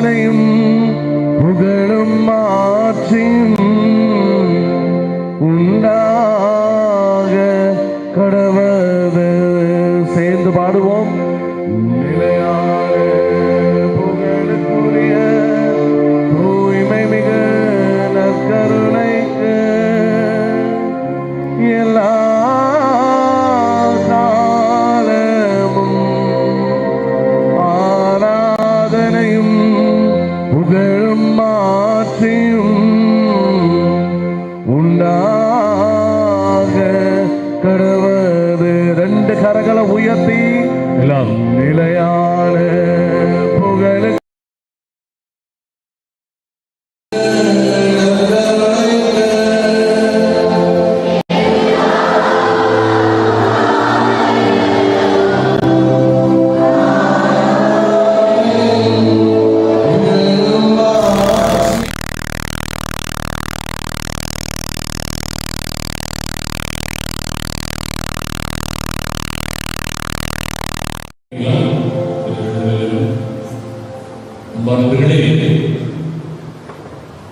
ஆராதனையும் புகழும் மாற்றியும் உண்டாக கடவது. சேர்ந்து பாடுவோம். நிலையான புகழுக்குரிய தூய்மை மிக நற்கருணைக்கு எல்லா காலமும் ஆராதனையும் புகழும் மாற்றியும் உண்டாக கடவது. ரெண்டு கரங்களை உயர்த்தி எல்லாம் நிலையான புகழு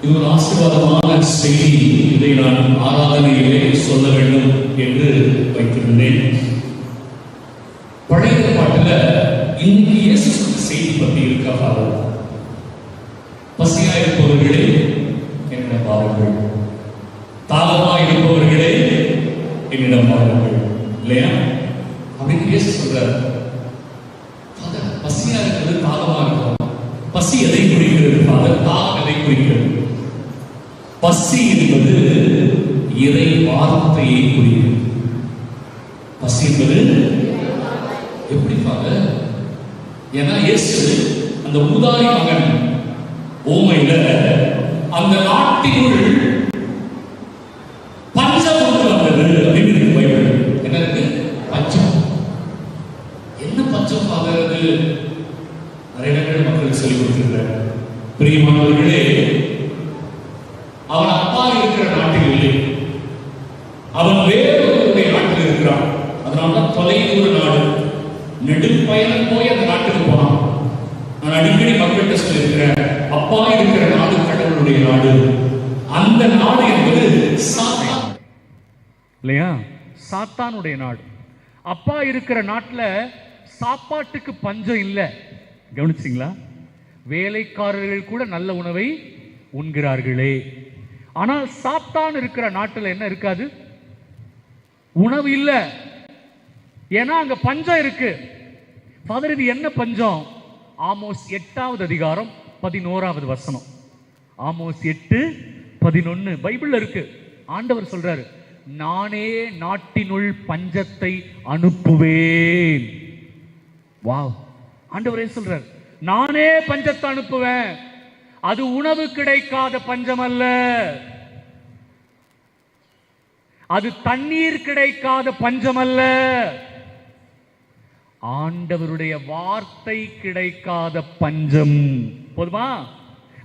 இது ஒரு ஆசீர்வாதமான செய்தி. இதை நான் ஆராதனையிலே சொல்ல வேண்டும் என்று வைத்திருந்தேன். பழைய பாட்டுல இன்னைக்கு இயேசு சொன்ன செய்தி பற்றி இருக்கா? பசியா இருப்பவர்களே என்னிடம் வாருங்கள், தாகமா இருப்பவர்களே என்னிடம் வாருங்கள். இல்லையா? அப்படின்னு இயேசு சொல்றாரு. பசியா இருக்கிறது, தாகமா இருக்கும். பசி எதை குறிக்கிறது? தாகம் எதை குறிக்கிறது? பசி என்பது இறை வார்த்தையை குறிக்கிறது. பசி என்பது எப்படி ஃபாதர்? ஏன்னா இயேசு அந்த ஊதாரி மகன் ஓமையில அந்த நாட்டினுள் பஞ்சம் கொண்டு வந்தது அப்படின்னு இருக்கு பைபிள். என்ன இருக்கு? பஞ்சம். என்ன பஞ்சம் ஃபாதர்? அது நிறைய இடங்கள் மக்களுக்கு சொல்லிக் கொடுத்திருக்கிறார். பிரியமானவர்களே, அவன் அப்பா இருக்கிற நாட்டில் இல்லை, அவன் வேறொருவருடைய நாட்டில் இருக்கிறான். அதனால்தான் தொலைதூர நாடு, நெடும் பயணம் போய் அந்த நாட்டுக்கு போனான். நான் அடிக்கடி மக்கள்கிட்ட சொல்லியிருக்கிறேன், அப்பா இருக்கிற நாடு கடவுளுடைய நாடு. அந்த நாடு என்பது சாத்தான், இல்லையா? சாத்தானுடைய நாடு. அப்பா இருக்கிற நாட்டுல சாப்பாட்டுக்கு பஞ்சம் இல்லை. கவனிச்சிங்களா? வேலைக்காரர்கள் கூட நல்ல உணவை உண்கிறார்களே. ஆனால் சாத்தான் இருக்கிற நாட்டில் என்ன இருக்காது? உணவு இல்லை. ஏன்னா அங்க பஞ்சம் இருக்கு. ஃபாதர், இது என்ன பஞ்சம்? ஆமோஸ் 8வது அதிகாரம் 11வது வசனம். ஆமோஸ் 8:11 பைபிள்ல இருக்கு. ஆண்டவர் சொல்றாரு, நானே நாட்டினுள் பஞ்சத்தை அனுப்புவேன். வாவ்! ஆண்டவரே சொல்றார், நானே பஞ்சத்தை அனுப்புவேன். அது உணவு கிடைக்காத பஞ்சம் அல்ல, அது தண்ணீர் கிடைக்காத பஞ்சம் அல்ல, ஆண்டவருடைய வார்த்தை கிடைக்காத பஞ்சம். போதுமா?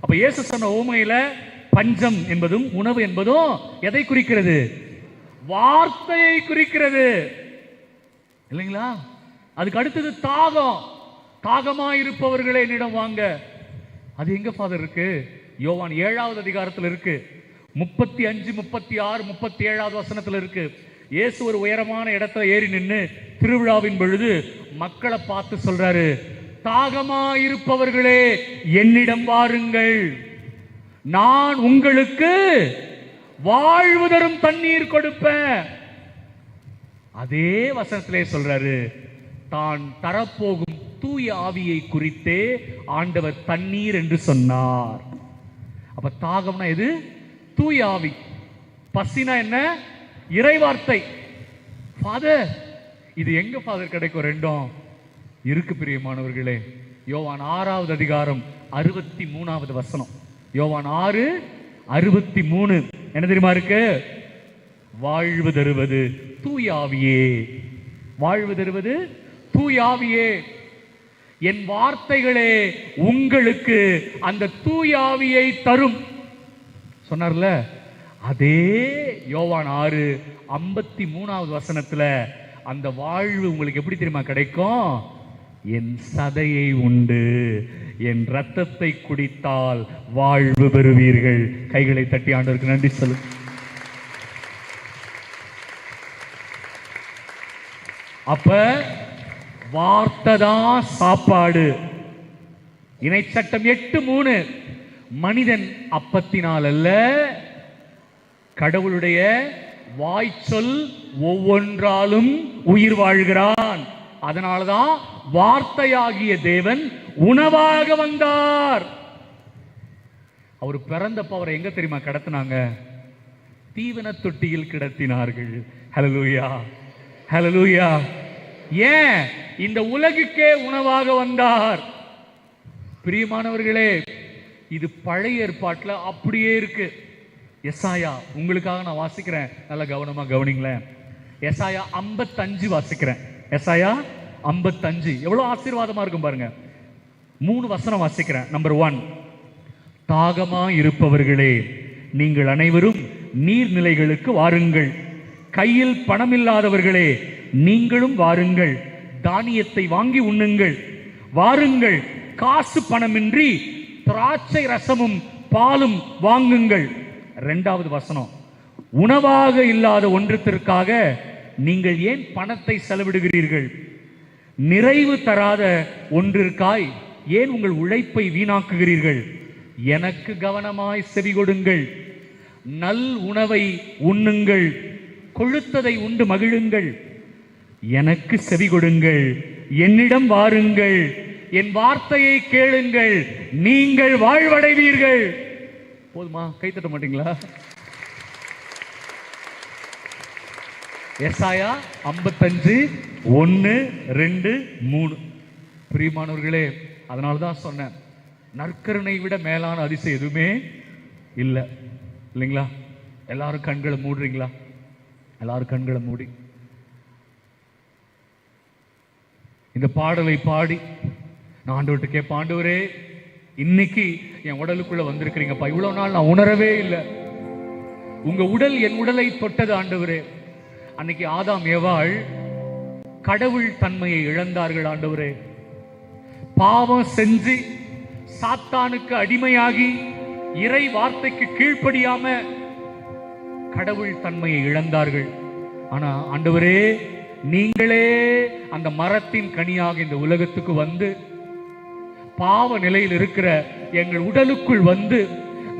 அப்ப இயேசு சொன்ன ஓமையில பஞ்சம் என்பதும் உணவு என்பதும் எதை குறிக்கிறது? வார்த்தையை குறிக்கிறது, இல்லைங்களா? அதுக்கு அடுத்தது தாகம். தாகமா இருப்பவர்களே என்னிடம் வாங்க. அது எங்க ஃபாதர் இருக்கு? யோவான் 7வது அதிகாரத்தில் இருக்கு. 35, 36, 37வது வசனத்தில் இருக்கு. இயேசு ஒரு உயரமான இடத்துல ஏறி நின்று திருவிழாவின் பொழுது மக்களை பார்த்து சொல்றாரு, தாகமா இருப்பவர்களே என்னிடம் வாருங்கள், நான் உங்களுக்கு வாழ்வு தரும் தண்ணீர் கொடுப்பேன். அதே வசனத்திலே சொல்றாரு, தான் தரப்போகும் தூய ஆவியை குறித்தே ஆண்டவர் தண்ணீர் என்று சொன்னார். அப்ப தாகம்னா எது? தூய ஆவி. பசினா என்ன? இறைவார்த்தை. ஃபாதர், இது எங்க ஃபாதர் கிடைக்கும்? ரெண்டும் இருக்கு பிரியமானவர்களே. யோவான் 6வது அதிகாரம் 63வது வசனம். யோவான் 6:63 என்ன தெரியுமா இருக்கு? வாழ்வு தருவது தூய ஆவியே. வாழ்வு தருவது தூய ஆவியே. என் வார்த்தைகளே உங்களுக்கு அந்த தூய ஆவியை தரும் சொன்னார்ல. அதே யோவான் 6:53வது வசனத்துல அந்த வாழ்வு உங்களுக்கு எப்படி தெரியுமா கிடைக்கும்? என் சதையை உண்டு என் இரத்தத்தை குடித்தால் வாழ்வு பெறுவீர்கள். கைகளை தட்டி ஆண்டவருக்கு நன்றி சொல்லு. அப்ப வார்த்தை தான் சாப்பாடு. இணைச்சட்டம் 8:3 மனிதன் அப்பத்தினால் அல்ல கடவுளுடைய வாய்ச்சொல் ஒவ்வொன்றாலும் உயிர் வாழ்கிறான். அதனாலதான் வார்த்தையாகிய தேவன் உணவாக வந்தார். அவர் பிறந்தப்ப அவரை எங்க தெரியுமா கிடத்தினாங்க? தீவன தொட்டியில் கிடத்தினார்கள். ஹல்லேலூயா, ஹல்லேலூயா. ஏன்? இந்த உலகுக்கே உணவாக வந்தார். பிரியமானவர்களே, இது பழைய ஏற்பாட்டில் அப்படியே இருக்கு. எசாயா, உங்களுக்காக நான் வாசிக்கிறேன், நல்ல கவனமா கவனிங்களேன். எசாயா 55 வாசிக்கிறேன். எசாயா 55 எவ்வளவு ஆசீர்வாதமா இருக்கும் பாருங்க. 3 வசனம் வாசிக்கிறேன். நம்பர் 1, தாகமா இருப்பவர்களே நீங்கள் அனைவரும் நீர்நிலைகளுக்கு வாருங்கள். கையில் பணமில்லாதவர்களே நீங்களும் வாருங்கள், தானியத்தை வாங்கி உண்ணுங்கள். வாருங்கள், காசு பணமின்றி திராட்சை ரசமும் பாலும் வாங்குங்கள். 2வது வசனம், உணவாக இல்லாத ஒன்றத்திற்காக நீங்கள் ஏன் பணத்தை செலவிடுகிறீர்கள்? நிறைவு தராத ஒன்றிற்காய் ஏன் உங்கள் உழைப்பை வீணாக்குகிறீர்கள்? எனக்கு கவனமாய் செவி கொடுங்கள், நல் உணவை உண்ணுங்கள், கொழுத்ததை உண்டு மகிழுங்கள். எனக்கு செவி கொடுங்கள், என்னிடம் வாருங்கள், என் வார்த்தையை கேளுங்கள், நீங்கள் வாழ்வடைவீர்கள். போதுமா? கைத்தட்ட மாட்டீங்களா? எசாயா 55 1 2 3. பிரியமானவர்களே, அதனால்தான் சொன்னேன், நற்கருணை விட மேலான அதிசயம் எதுவுமே இல்லை. இல்லைங்களா? எல்லாரும் கண்களை மூடுறீங்களா? எல்லாரும் கண்களை மூடி இந்த பாடலை பாடி நான் ஆண்டவர்கிட்ட கேட்பேன், ஆண்டவரே இன்னைக்கு என் உடலுக்குள்ள வந்திருக்கிறீங்கப்பா, இவ்வளவு நாள் நான் உணரவே இல்லை. உங்க உடல் என் உடலை தொட்டது ஆண்டவரே. அன்னைக்கு ஆதாம் ஏவாள் கடவுள் தன்மையை இழந்தார்கள் ஆண்டவரே. பாவம் செஞ்சு சாத்தானுக்கு அடிமையாகி இறை வார்த்தைக்கு கீழ்ப்படியாம கடவுள் தன்மையை இழந்தார்கள். ஆனா ஆண்டவரே, நீங்களே அந்த மரத்தின் கனியாக இந்த உலகத்துக்கு வந்து பாவ நிலையில் இருக்கிற எங்கள் உடலுக்குள் வந்து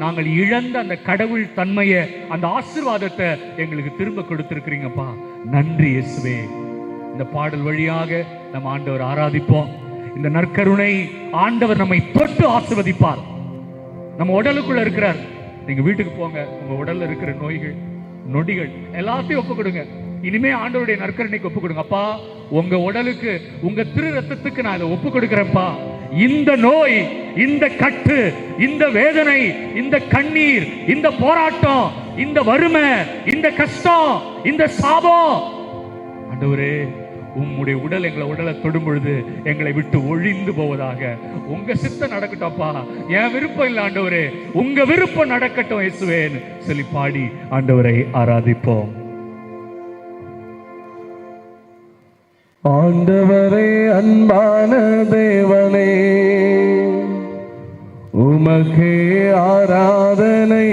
நாங்கள் இழந்த அந்த கடவுள் தன்மையை, அந்த ஆசீர்வாதத்தை எங்களுக்கு திரும்ப கொடுத்திருக்கிறீங்கப்பா. நன்றி இயேசுவே. இந்த பாடல் வழியாக நம்ம ஆண்டவர் ஆராதிப்போம். இந்த நற்கருணை ஆண்டவர் நம்மை தொட்டு ஆசீர்வதிப்பார். நம்ம உடலுக்குள்ள இருக்கிறார். நீங்க வீட்டுக்கு போங்க, உங்க உடல்ல இருக்கிற நோய்கள் நொடிகள் எல்லாத்தையும் ஒப்பு கொடுங்க. இனிமே ஆண்டவருடைய நற்கருணைக்கு ஒப்பு கொடுங்க. அப்பா, உங்க உடலுக்கு, உங்க திரு ரத்தத்துக்கு நான் இதை ஒப்பு கொடுக்கிறேன்ப்பா. இந்த நோய், இந்த கட்டு, இந்த வேதனை, இந்த கண்ணீர், இந்த போராட்டம், இந்த வறுமை, இந்த கஷ்டம், இந்த சாபம், ஆண்டவரே உம்முடைய உடல் எங்களை உடலை தொடும் பொழுது எங்களை விட்டு ஒழிந்து போவதாக. உங்க சித்தம் நடக்கட்டும்ப்பா, என் விருப்பம் இல்லை ஆண்டவரே, உங்க விருப்பம் நடக்கட்டும் இயேசுவேன்னு சொல்லி பாடி ஆண்டவரை ஆராதிப்போம். ஆண்டவரே, அன்பான தேவனே, உமக்கே ஆராதனை.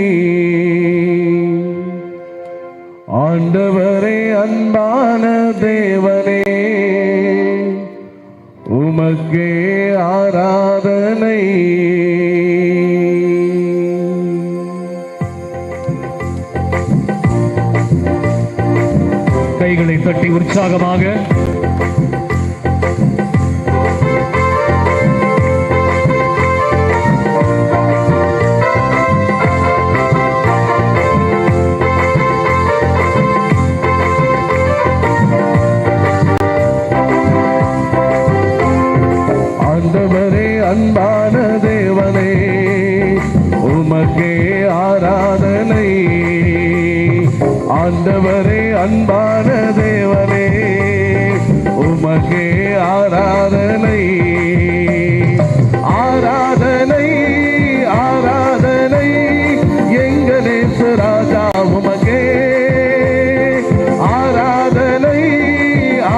ஆண்டவரே, அன்பான தேவனே, உமக்கே ஆராதனை. கைகளை தட்டி உற்சாகமாக அன்பான தேவனே, உமக்கே ஆராதனை. ஆண்டவரே, அன்பான தேவனே, உமக்கே ஆராதனை. ஆராதனை, ஆராதனை, எங்கள் இயேசு ராஜா உமக்கே. ஆராதனை,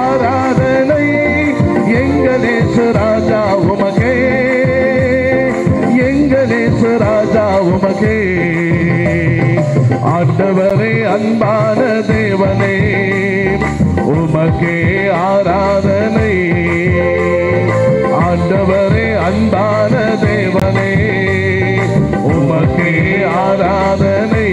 ஆராதனை, எங்கள் இயேசு ஆண்டவரே அன்பான தேவனே உமக்கே ஆராதனை. ஆண்டவரே அன்பான தேவனே உமக்கே ஆராதனை.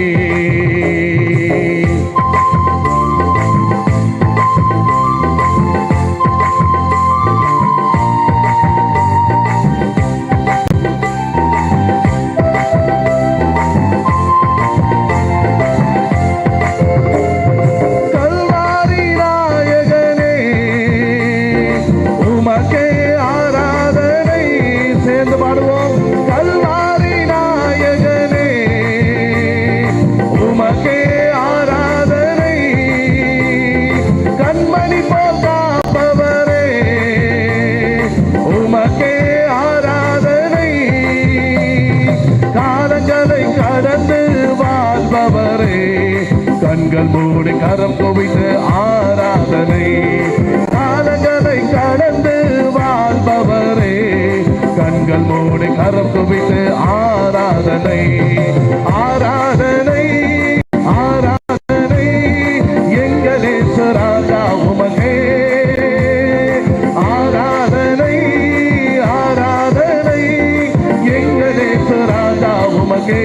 கண்கள் மூடி கரம் குவித்து ஆராதனை. காலங்களை கடந்து வாழ்பவரே கண்கள் மூடி கரம் குவித்து ஆராதனை. ஆராதனை ஆராதனை எங்கள் இயேசு ராஜா உமக்கே. ஆராதனை ஆராதனை எங்கள் இயேசு ராஜா உமக்கே.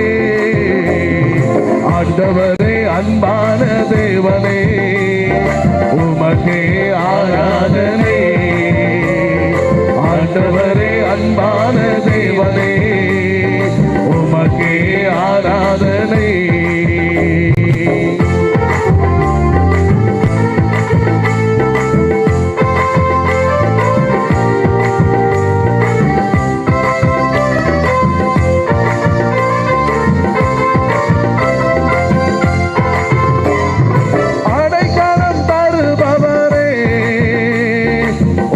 ஆண்டவரே அன்பான தேவனே உமக்கே ஆராதனை. ஆண்டவரே அன்பான தேவனே உமக்கே ஆராதனை.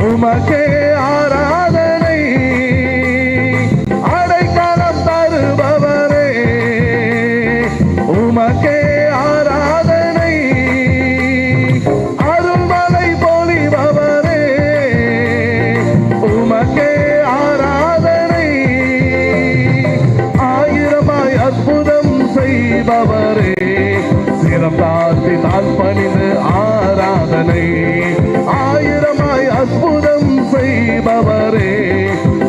உமக்கே ஆராதனை. அடைக்கலம் தருபவரே உமக்கே ஆராதனை. அருள்மலை பொழிபவரே உமக்கே ஆராதனை. ஆயிரமாய் அற்புதம் செய்பவரே சிரம் தாழ்த்தி தாழ் பணிந்து ஆராதனை. ஆயிரமாய் அற்புதம் செய்பவரே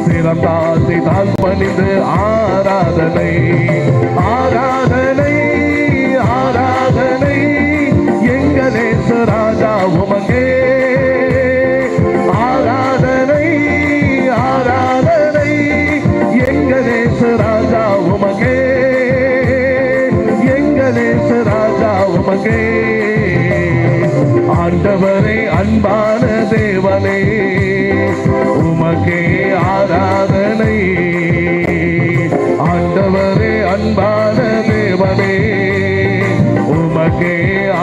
சிரம் தாழ்த்தி தாழ் பணிந்து ஆராதனை. ஆராதனை ஆராதனை எங்கள் இயேசு ராஜா உமக்கே. ஆராதனை ஆராதனை எங்கள் இயேசு ராஜா உமக்கே. எங்கள் இயேசு ராஜா உமக்கே. ஆண்டவரே அன்பான தேவனே உமக்கே ஆராதனை. ஆண்டவரே அன்பான தேவனே உமக்கே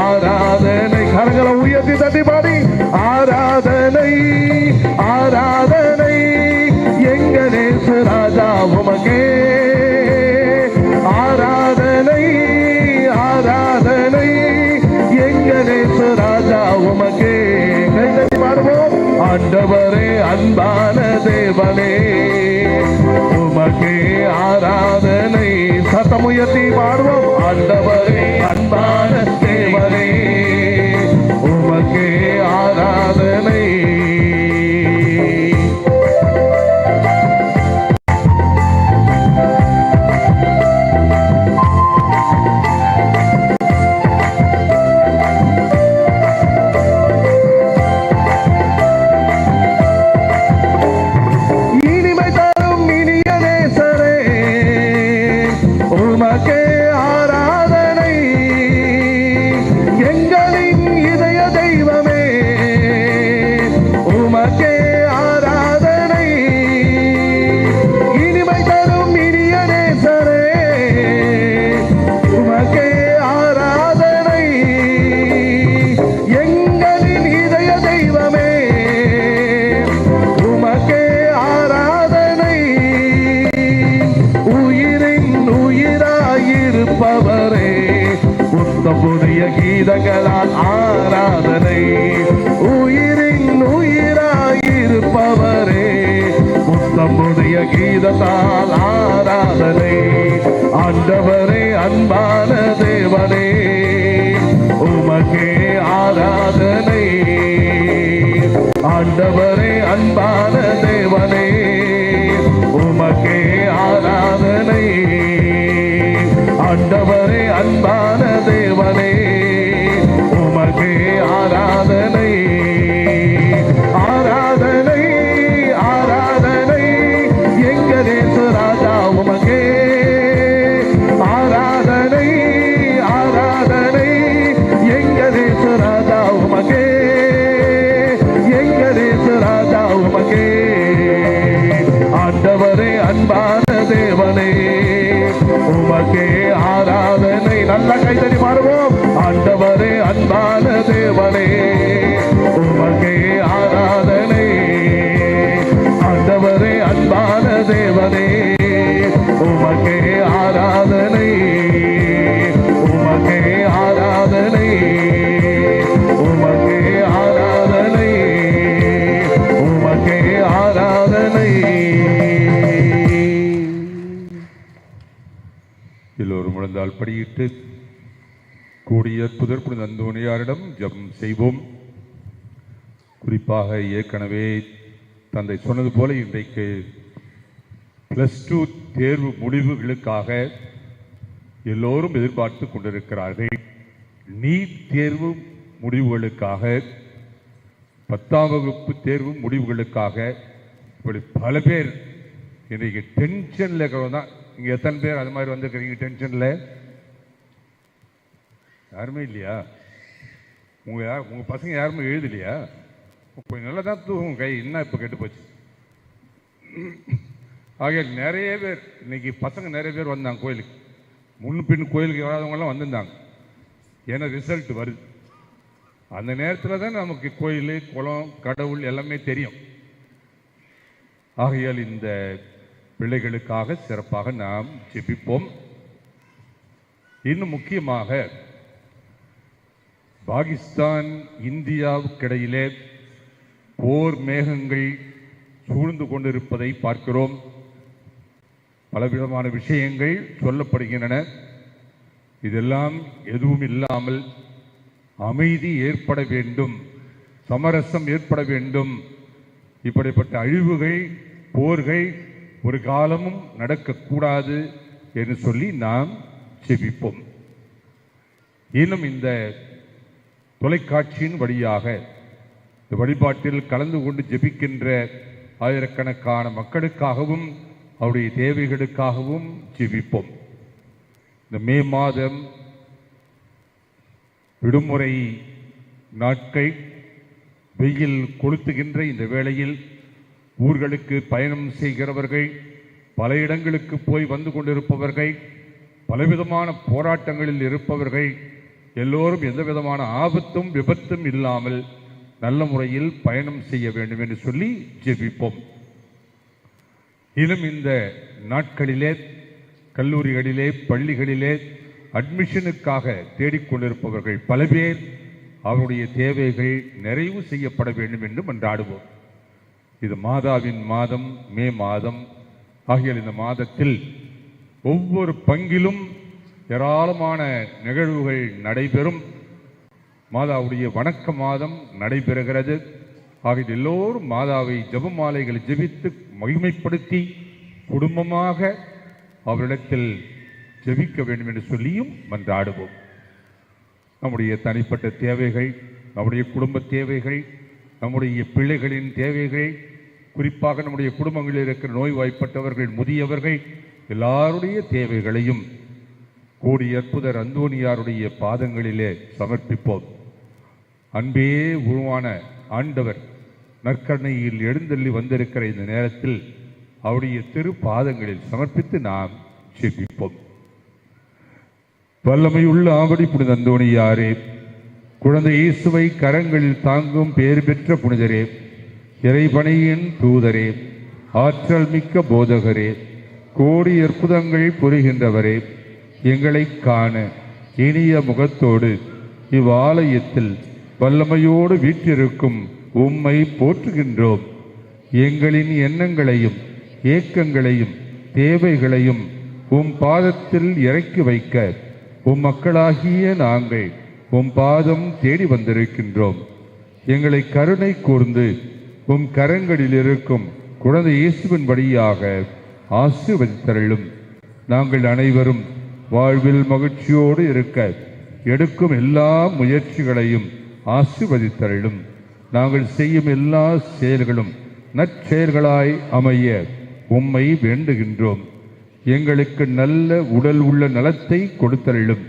ஆராதனை. கரங்களை உயர்த்தி தட்டி பாடி ஆராதனை ஆராதனை எங்கள் இயேசு ராஜா உமக்கே. ஆராதனை ஆராதனை எங்கள் இயேசு ராஜா உமக்கே. கைதட்டி பாடுவோம். ஆண்டவரே அன்பான தேவனே உமக்கே ஆராதனை. சத்தம் உயர்த்தி பாடுவோம். ஆண்டவரே அன்பான தேவனே உமக்கே ஆராதனை. உமக்கே ஆராதனை. எங்களின் இதய தெய்வமே உமக்கே ஆராதனை. இனிமை தரும் இனிய நேசரே உமக்கே ஆராதனை. எங்களின் இதய தெய்வமே உமக்கே ஆராதனை. உயிரின் உயிராயிருப்பவரே புத்தம் புதிய கீதங்களால் ஆராதனை. உயிரின் உயிராயிருப்பவரே புத்தம் புதிய கீதத்தால் ஆராதனை. ஆண்டவரே அன்பான தேவனே ஆண்டவரே அன்பான தேவனே உமக்கே ஆராதனை. ஆண்டவரே அன்பான தேவனே உமக்கே ஆராதனை. ஆராதனை ஆராதனை எங்கள் இயேசு ராஜா உமக்கே. ஆராதனை ஆராதனை எங்கள் இயேசு ராஜா உமக்கே. எங்கள் இயேசு ராஜா உமக்கே. ஆண்டவரே அன்பான தேவனே உமக்கே ஆராதனை. நல்ல கைதடி பாடுவோம். ஆண்டவரே அன்பான தேவனே உமக்கே ஆராதனை. ஆண்டவரே அன்பான தேவனே உமக்கே ஆராதனை. உமக்கே ஆராதனை. உமக்கே ஆராதனை. உமக்கே ஆராதனை. எல்லோரும் முழந்தால் படியிட்டு கூடிய புதர் புனித அந்தோணியாரிடம் ஜெபம் செய்வோம். குறிப்பாக ஏற்கனவே தந்தை சொன்னது போல இன்றைக்கு +2 தேர்வு முடிவுகளுக்காக எல்லோரும் எதிர்பார்த்து கொண்டிருக்கிறார்கள். நீட் தேர்வு முடிவுகளுக்காக, 10ஆம் வகுப்பு தேர்வு முடிவுகளுக்காக இப்படி பல பேர் இன்றைக்கு டென்ஷனில் இருக்கிறவங்க தான். இங்கே எத்தனை பேர் அது மாதிரி வந்துருக்கிறீங்க டென்ஷனில்? யாருமே இல்லையா? உங்கள் பசங்க யாருமே எழுதலையா? கொஞ்சம் நல்லா தான் தூக்கும் கை, என்ன இப்போ கெட்டு போச்சு. ஆகிய நிறைய பேர் இன்னைக்கு பசங்க நிறைய பேர் வந்தாங்க கோயிலுக்கு. முன்பின் கோயிலுக்கு வராதவங்கெல்லாம் வந்திருந்தாங்க. ஏன்னா ரிசல்ட் வருது. அந்த நேரத்தில் தான் நமக்கு கோயில், குளம், கடவுள் எல்லாமே தெரியும். ஆகையால் இந்த பிள்ளைகளுக்காக சிறப்பாக நாம் ஜெபிப்போம். இன்னும் முக்கியமாக பாகிஸ்தான் இந்தியாவுக்கிடையிலே போர் மேகங்கள் சூழ்ந்து கொண்டிருப்பதை பார்க்கிறோம். பலவிதமான விஷயங்கள் சொல்லப்படுகின்றன. இதெல்லாம் எதுவும் இல்லாமல் அமைதி ஏற்பட வேண்டும், சமரசம் ஏற்பட வேண்டும். இப்படிப்பட்ட அழிவுகள், போர்கள் ஒரு காலமும் நடக்கக்கூடாது என்று சொல்லி நாம் ஜெபிப்போம். இன்னும் இந்த தொலைக்காட்சியின் வழியாக இந்த வழிபாட்டில் கலந்து கொண்டு ஜெபிக்கின்ற ஆயிரக்கணக்கான மக்களுக்காகவும் அவருடைய தேவைகளுக்காகவும் ஜெபிப்போம். இந்த மே மாதம் விடுமுறை நாட்கள், வெயில் கொளுத்துகின்ற இந்த வேளையில் ஊர்களுக்கு பயணம் செய்கிறவர்கள், பல இடங்களுக்கு போய் வந்து கொண்டிருப்பவர்கள், பலவிதமான போராட்டங்களில் இருப்பவர்கள் எல்லோரும் எந்த விதமான ஆபத்தும் விபத்தும் இல்லாமல் நல்ல முறையில் பயணம் செய்ய வேண்டும் என்று சொல்லி ஜெபிப்போம். இன்னும் இந்த நாட்களிலே கல்லூரிகளிலே, பள்ளிகளிலே அட்மிஷனுக்காக தேடிக்கொண்டிருப்பவர்கள் பல பேர், அவருடைய தேவைகள் நிறைவு செய்யப்பட வேண்டும் என்று மன்றாடுவோம். இது மாதாவின் மாதம், மே மாதம். ஆகிய இந்த மாதத்தில் ஒவ்வொரு பங்கிலும் ஏராளமான நிகழ்வுகள் நடைபெறும். மாதாவுடைய வணக்க மாதம் நடைபெறுகிறது. ஆகிய எல்லோரும் மாதாவை ஜெபமாலைகளை ஜெபித்து மகிமைப்படுத்தி குடும்பமாக அவரிடத்தில் ஜெபிக்க வேண்டும் என்று சொல்லியும் மன்றாடுவோம். நம்முடைய தனிப்பட்ட தேவைகள், நம்முடைய குடும்ப தேவைகள், நம்முடைய பிள்ளைகளின் தேவைகள், குறிப்பாக நம்முடைய குடும்பங்களில் இருக்கிற நோய்வாய்ப்பட்டவர்கள், முதியவர்கள் எல்லாருடைய தேவைகளையும் கூடிய அற்புதர் அந்தோணியாருடைய பாதங்களிலே சமர்ப்பிப்போம். அன்பே உருவான ஆண்டவர் நற்கருணையில் எழுந்தள்ளி வந்திருக்கிற இந்த நேரத்தில் அவருடைய திரு பாதங்களில் சமர்ப்பித்து நாம் ஜெபிப்போம். வல்லமையுள்ள ஆவடி புனித அந்தோணியாரே, குழந்தை இயேசுவை கரங்களில் தாங்கும் பேறு பெற்ற புனிதரே, இறைபணியின் தூதரே, ஆற்றல் மிக்க போதகரே, கோடி அற்புதங்கள் புரிகின்றவரே, எங்களை காண இனிய முகத்தோடு இவ்வாலயத்தில் வல்லமையோடு வீற்றிருக்கும் உம்மை போற்றுகின்றோம். எங்களின் எண்ணங்களையும் ஏக்கங்களையும் தேவைகளையும் உம் பாதத்தில் இறக்கி வைக்க உம் மக்களாகிய நாங்கள் உம் பாதம் தேடி வந்திருக்கின்றோம். எங்களை கருணை கூர்ந்து உம் கரங்களில் இருக்கும் குழந்தை இயேசுவின் வழியாக ஆசீர்வதித்தருளும். நாங்கள் அனைவரும் வாழ்வில் மகிழ்ச்சியோடு இருக்க எடுக்கும் எல்லா முயற்சிகளையும் ஆசீர்வதித்தருளும். நாங்கள் செய்யும் எல்லா செயல்களும் நற்செயல்களாய் அமைய உம்மை வேண்டுகின்றோம். எங்களுக்கு நல்ல உடல் உள்ள நலத்தை கொடுத்தருளும்.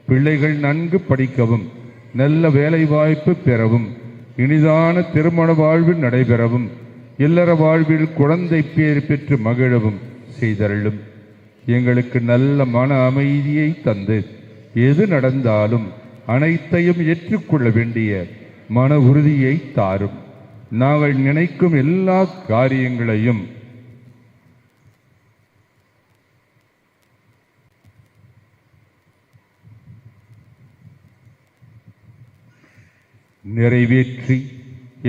பிள்ளைகள் நன்கு படிக்கவும், நல்ல வேலை வாய்ப்பு பெறவும், இனிதான திருமண வாழ்வில் நடைபெறவும், இல்லற வாழ்வில் குழந்தை பேர் பெற்று மகிழவும் செய்தருளும். எங்களுக்கு நல்ல மன அமைதியை தந்து எது நடந்தாலும் அனைத்தையும் ஏற்றுக்கொள்ள வேண்டிய மன உறுதியை தாரும். நாங்கள் நினைக்கும் எல்லா காரியங்களையும் நிறைவேற்றி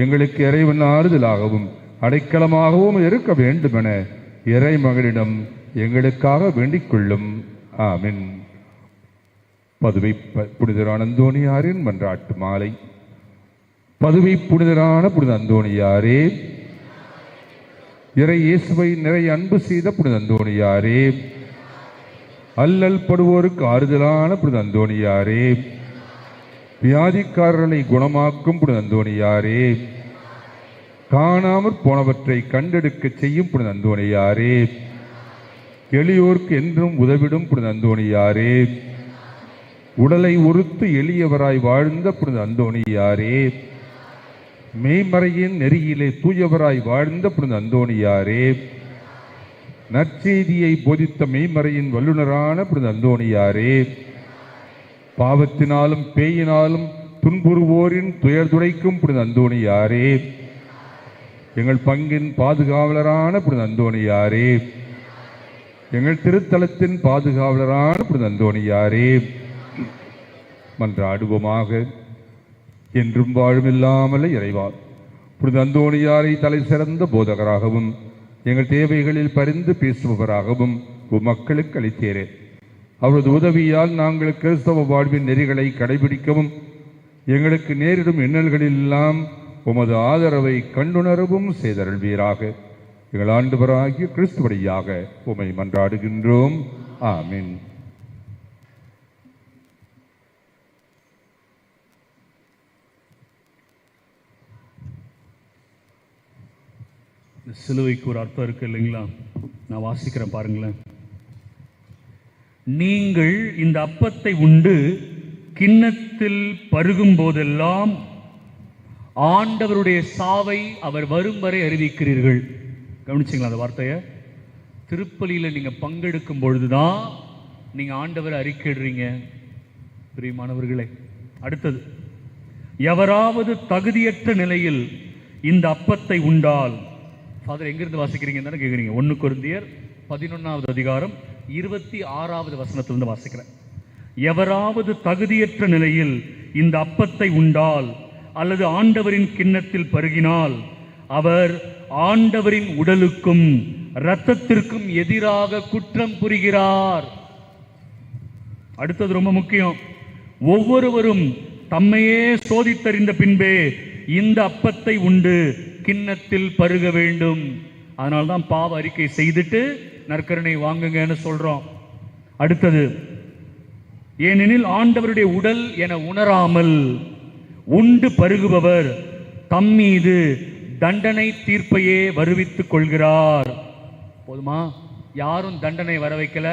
எங்களுக்கு இறைவன் ஆறுதலாகவும் அடைக்கலமாகவும் இருக்க வேண்டுமென இறைமகனிடம் எங்களுக்காக வேண்டிக் கொள்ளும். ஆமென். பதுவை புனிதரான அந்தோணியாரின் மன்றாட்டு மாலை. பதுவை புனிதரான புனித அந்தோணியாரே, இறை இயேசுவை நிறைய அன்பு செய்த புனித அந்தோணியாரே, அல்லல் படுவோருக்கு ஆறுதலான புனித அந்தோணியாரே, வியாதிக்காரர்களை குணமாக்கும் புனித அந்தோணியாரே, காணாமற் போனவற்றை கண்டெடுக்க செய்யும் புனித அந்தோணியாரே, எளியோர்க்கு என்றும் உதவிடும் புனித அந்தோணியாரே, உடலை உறுத்து எளியவராய் வாழ்ந்த புனித அந்தோணியாரே, மெய்மறையின் நெறியிலே தூயவராய் வாழ்ந்த புனித அந்தோணியாரே, நற்செய்தியை போதித்த மெய்மறையின் வல்லுநரான புனித அந்தோணியாரே, பாவத்தினாலும் பேயினாலும் துன்புறுவோரின் துயர் துடைக்கும் புனித அந்தோணியாரே, எங்கள் பங்கின் பாதுகாவலரான புனித அந்தோணியாரே, எங்கள் திருத்தலத்தின் பாதுகாவலரான புனித அந்தோணியாரே, மன்றாடுவோமாக. என்றும் வாழுமில்லாமலே இறைவா, புனித அந்தோணியாரை தலை சிறந்த போதகராகவும் எங்கள் தேவைகளில் பரிந்து பேசுபவராகவும் மக்களுக்கு அளித்தேரே. அவரது உதவியால் நாங்கள் கிறிஸ்தவ வாழ்வின் நெறிகளை கடைபிடிக்கவும் எங்களுக்கு நேரிடும் இன்னல்களெல்லாம் உமது ஆதரவை கண்டுணரவும் செய்தருள்வீராக. எங்கள் ஆண்டவராகிய கிறிஸ்து வழியாக உம்மை மன்றாடுகின்றோம். ஆமீன். சிலுவைக்கு ஒரு அர்த்தம் இருக்கு இல்லைங்களா? நான் வாசிக்கிறேன் பாருங்களேன். நீங்கள் இந்த அப்பத்தை உண்டு கிண்ணத்தில் பருகும் போதெல்லாம் ஆண்டவருடைய சாவை அவர் வரும் வரை அறிவிக்கிறீர்கள். கவனிச்சிங்களா அந்த வார்த்தையை? திருப்பலியில் நீங்கள் பங்கெடுக்கும் பொழுதுதான் நீங்கள் ஆண்டவரை அறிக்கையிடுறீங்க. பிரியமானவர்களே, அடுத்தது, எவராவது தகுதியற்ற நிலையில் இந்த அப்பத்தை உண்டால், ஃபாதர் எங்கிருந்து வாசிக்கிறீங்க தானே கேட்குறீங்க? 1 கொரிந்தியர் 11வது அதிகாரம் 26வது வசனத்திலிருந்து வாசிக்கிறேன். எவராவது தகுதியற்ற நிலையில் இந்த அப்பத்தை உண்டால் அல்லது ஆண்டவரின் கிண்ணத்தில் பருகினால் அவர் ஆண்டவரின் உடலுக்கும் இரத்தத்திற்கும் எதிராக குற்றம் புரிகிறார். அடுத்தது ரொம்ப முக்கியம். ஒவ்வொருவரும் தம்மையே சோதித்தறிந்த பின்பே இந்த அப்பத்தை உண்டு கிண்ணத்தில் பருக வேண்டும். அதனால்தான் பாவ அறிக்கை செய்துட்டு நற்கருணை வாங்குங்கன்னு சொல்றோம். அடுத்தது, ஏனெனில் ஆண்டவருடைய உடல் என உணராமல் உண்டு பருகுபவர் தம்மீது தண்டனை தீர்ப்பையே வருவித்துக் கொள்கிறார். போதுமா? யாரும் தண்டனை வர வைக்கல.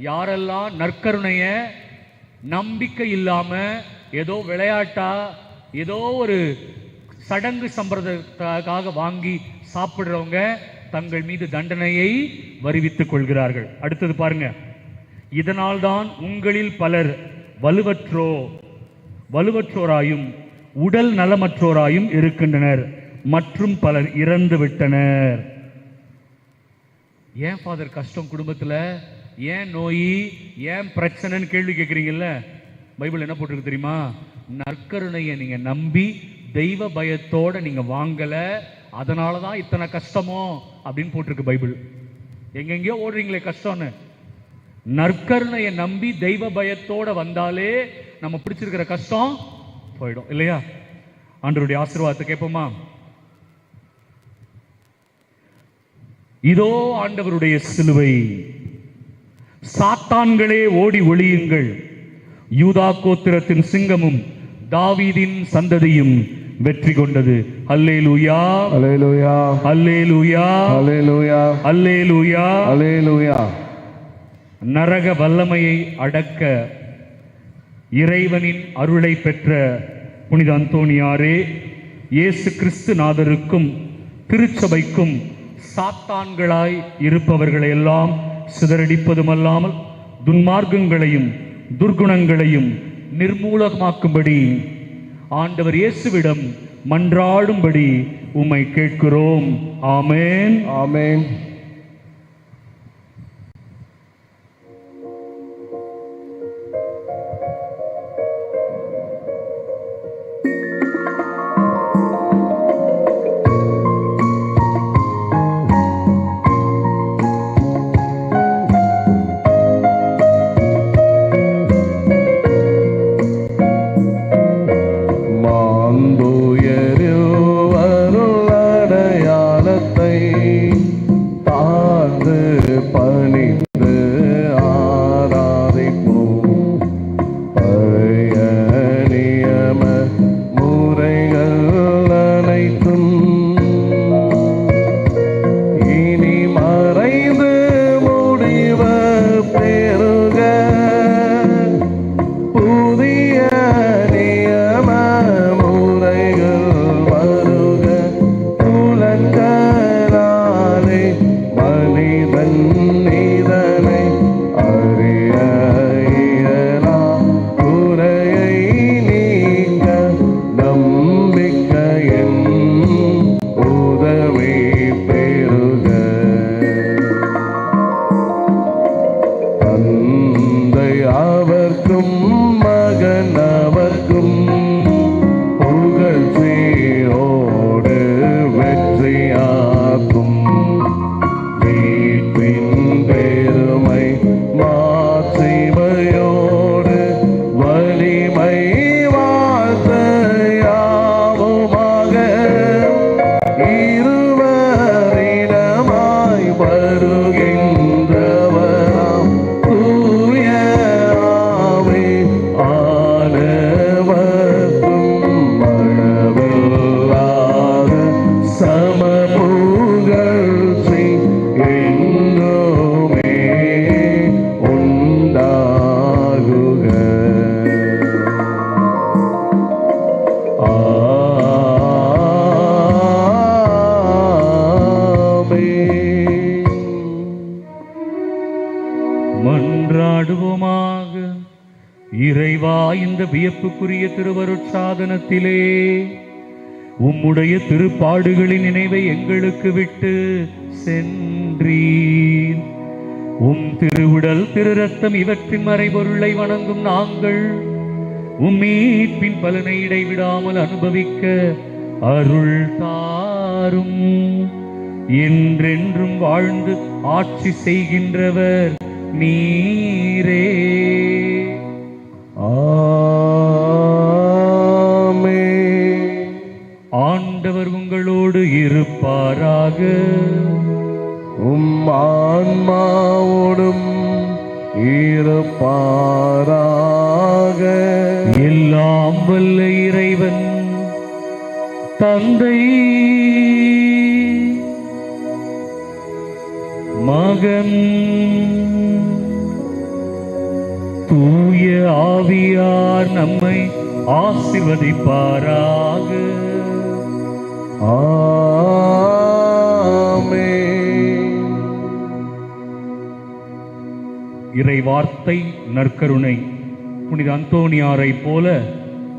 யாரெல்லாம் நற்கருணைய நம்பிக்கை இல்லாம ஏதோ விளையாட்டா ஏதோ ஒரு சடங்கு சம்பிரதாயத்துக்காக வாங்கி சாப்பிடுறவங்க தங்கள் மீது தண்டனையை வருவித்துக் கொள்கிறார்கள். அடுத்தது பாருங்க, இதனால்தான் உங்களில் பலர் வலுவற்றோராயும் உடல் நலமற்றோராயும் இருக்கின்றனர், மற்றும் பலர் இறந்து விட்டனர். ஏன் ஃபாதர் கஷ்டம் குடும்பத்துல? ஏன் நோய், ஏன் பிரச்சனைன்னு கேள்வி கேட்குறீங்கல்ல? பைபிள் என்ன போட்டிருக்கு தெரியுமா? நற்கருணையை நீங்க நம்பி தெய்வ பயத்தோட நீங்க வாங்கல, அதனாலதான் இத்தனை கஷ்டமோ அப்படின்னு போட்டிருக்கு பைபிள். எங்கெங்கயோ ஓடுறீங்களே கஷ்டம்னு. நற்கருணையை நம்பி தெய்வ பயத்தோட வந்தாலே நம்ம பிடிச்சிருக்கிற கஷ்டம் போயிடும் இல்லையா? ஆண்டவருடைய ஆசீர்வாதத்தை கேட்போமா? இதோ ஆண்டவருடைய சிலுவை. சாத்தான்களே ஓடி ஒளியுங்கள், யூதா கோத்திரத்தின் சிங்கமும் தாவீதின் சந்ததியும் வெற்றி கொண்டது. அல்லேலூயா, அல்லேலூயா, அல்லேலூயா, அல்லேலூயா, அல்லேலூயா, அல்லேலூயா. நரக வல்லமையை அடக்க இறைவனின் அருளை பெற்ற புனித அந்தோணியாரே, இயேசு கிறிஸ்து நாதருக்கும் திருச்சபைக்கும் சாத்தான்களாய் இருப்பவர்களை எல்லாம் சிதறடிப்பதுமல்லாமல் துன்மார்க்கங்களையும் துர்குணங்களையும் நிர்மூலமாக்கும்படி ஆண்டவர் இயேசுவிடம் மன்றாடும்படி உம்மை கேட்கிறோம். ஆமென், ஆமென். மன்றாடுவோமாக. இறைவா, இந்த வியப்புக்குரிய திருவருட்சாதனத்திலே உம்முடைய திருப்பாடுகளின் நினைவை எங்களுக்கு விட்டு சென்றீர். உம் திருவுடல் திரு ரத்தம் இவற்றின் மறைபொருளை வணங்கும் நாங்கள் உம் மீட்பின் பலனை இடைவிடாமல் அனுபவிக்க அருள் தாரும். என்றென்றும் வாழ்ந்து ஆட்சி செய்கின்றவர் நீரே. ஆமென். ஆண்டவர் உங்களோடு இருப்பாராக. உம் ஆன்மாவோடும் இருப்பாராக. எல்லாம் வல்ல இறைவன் தந்தை, மகன், தூய ஆவியார் நம்மை ஆசீர்வதிப்பாராக. ஆமென். இறை வார்த்தை, நற்கருணை புனித அந்தோணியாரை போல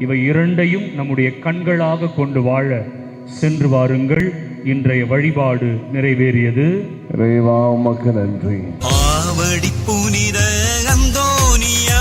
இவை இரண்டையும் நம்முடைய கண்களாக கொண்டு வாழ சென்று வாருங்கள். இன்றைய வழிபாடு நிறைவேறியது. இறைவா உமக்கு நன்றி. ஆவடி புனித அந்தோணியாரே,